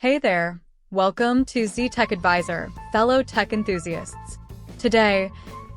Hey there! Welcome to Z Tech Advisor, fellow tech enthusiasts. Today,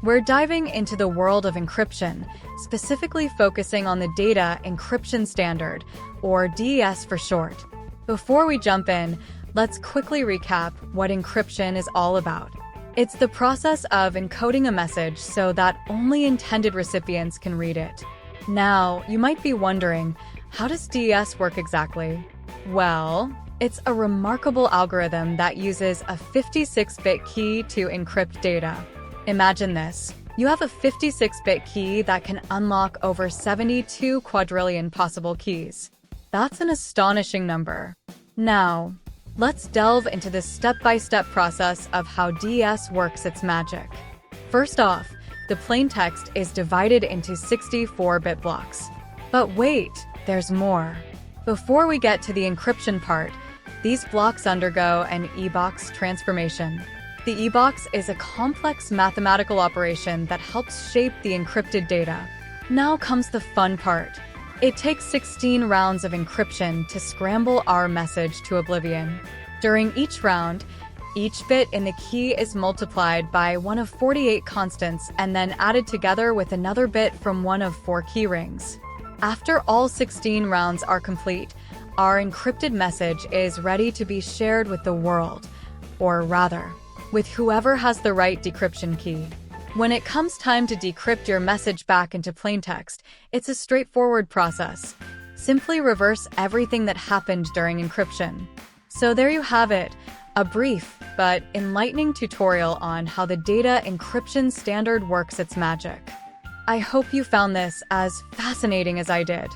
we're diving into the world of encryption, specifically focusing on the Data Encryption Standard, or DES for short. Before we jump in, let's quickly recap what encryption is all about. It's the process of encoding a message so that only intended recipients can read it. Now, you might be wondering, how does DES work exactly? Well, it's a remarkable algorithm that uses a 56-bit key to encrypt data. Imagine this. You have a 56-bit key that can unlock over 72 quadrillion possible keys. That's an astonishing number. Now, let's delve into the step-by-step process of how DES works its magic. First off, the plaintext is divided into 64-bit blocks. But wait, there's more. Before we get to the encryption part, these blocks undergo an eBox transformation. The eBox is a complex mathematical operation that helps shape the encrypted data. Now comes the fun part. It takes 16 rounds of encryption to scramble our message to oblivion. During each round, each bit in the key is multiplied by one of 48 constants and then added together with another bit from one of 4 key rings. After all 16 rounds are complete, our encrypted message is ready to be shared with the world, or rather, with whoever has the right decryption key. When it comes time to decrypt your message back into plaintext, it's a straightforward process. Simply reverse everything that happened during encryption. So there you have it, a brief but enlightening tutorial on how the Data Encryption Standard works its magic. I hope you found this as fascinating as I did.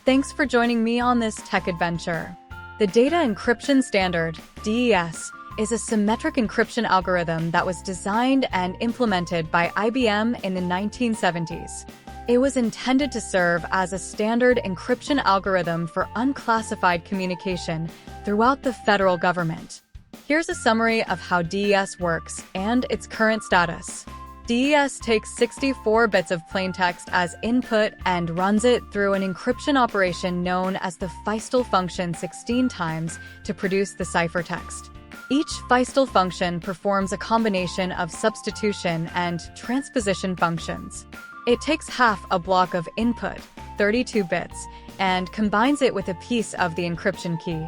Thanks for joining me on this tech adventure. The Data Encryption Standard, DES, is a symmetric encryption algorithm that was designed and implemented by IBM in the 1970s. It was intended to serve as a standard encryption algorithm for unclassified communication throughout the federal government. Here's a summary of how DES works and its current status. DES takes 64 bits of plaintext as input and runs it through an encryption operation known as the Feistel function 16 times to produce the ciphertext. Each Feistel function performs a combination of substitution and transposition functions. It takes half a block of input, 32 bits, and combines it with a piece of the encryption key.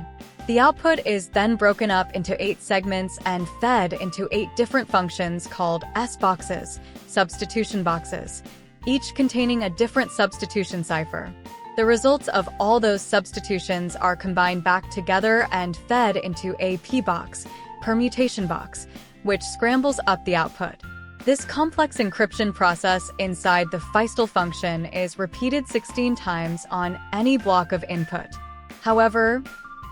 The output is then broken up into 8 segments and fed into 8 different functions called S-boxes, substitution boxes, each containing a different substitution cipher. The results of all those substitutions are combined back together and fed into a P-box, permutation box, which scrambles up the output. This complex encryption process inside the Feistel function is repeated 16 times on any block of input. However,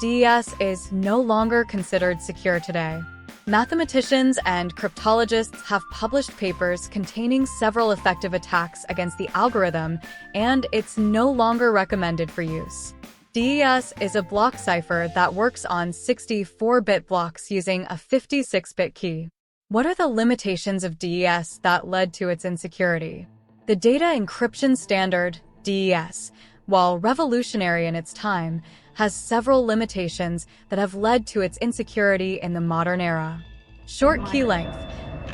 DES is no longer considered secure today. Mathematicians and cryptologists have published papers containing several effective attacks against the algorithm, and it's no longer recommended for use. DES is a block cipher that works on 64-bit blocks using a 56-bit key. What are the limitations of DES that led to its insecurity? The Data Encryption Standard, DES, while revolutionary in its time, has several limitations that have led to its insecurity in the modern era. Short key length.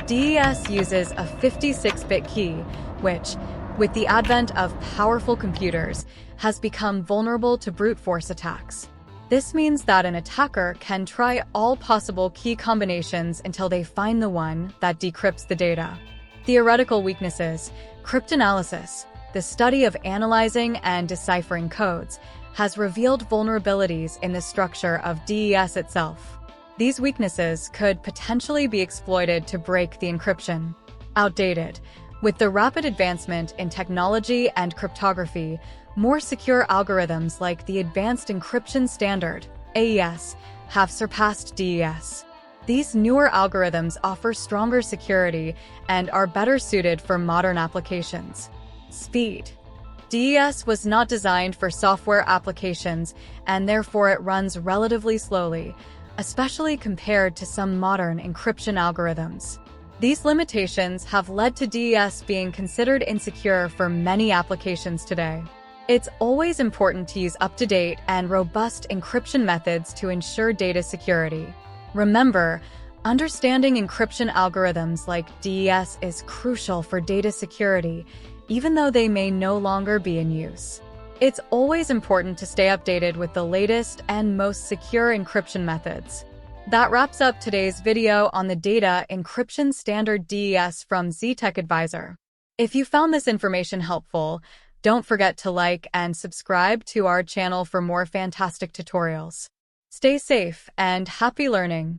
DES uses a 56-bit key, which, with the advent of powerful computers, has become vulnerable to brute force attacks. This means that an attacker can try all possible key combinations until they find the one that decrypts the data. Theoretical weaknesses. Cryptanalysis, the study of analyzing and deciphering codes, has revealed vulnerabilities in the structure of DES itself. These weaknesses could potentially be exploited to break the encryption. Outdated. With the rapid advancement in technology and cryptography, more secure algorithms like the Advanced Encryption Standard, AES, have surpassed DES. These newer algorithms offer stronger security and are better suited for modern applications. Speed. DES was not designed for software applications, and therefore it runs relatively slowly, especially compared to some modern encryption algorithms. These limitations have led to DES being considered insecure for many applications today. It's always important to use up-to-date and robust encryption methods to ensure data security. Remember, understanding encryption algorithms like DES is crucial for data security, even though they may no longer be in use. It's always important to stay updated with the latest and most secure encryption methods. That wraps up today's video on the Data Encryption Standard DES from Tech Advisor. If you found this information helpful, don't forget to like and subscribe to our channel for more fantastic tutorials. Stay safe and happy learning!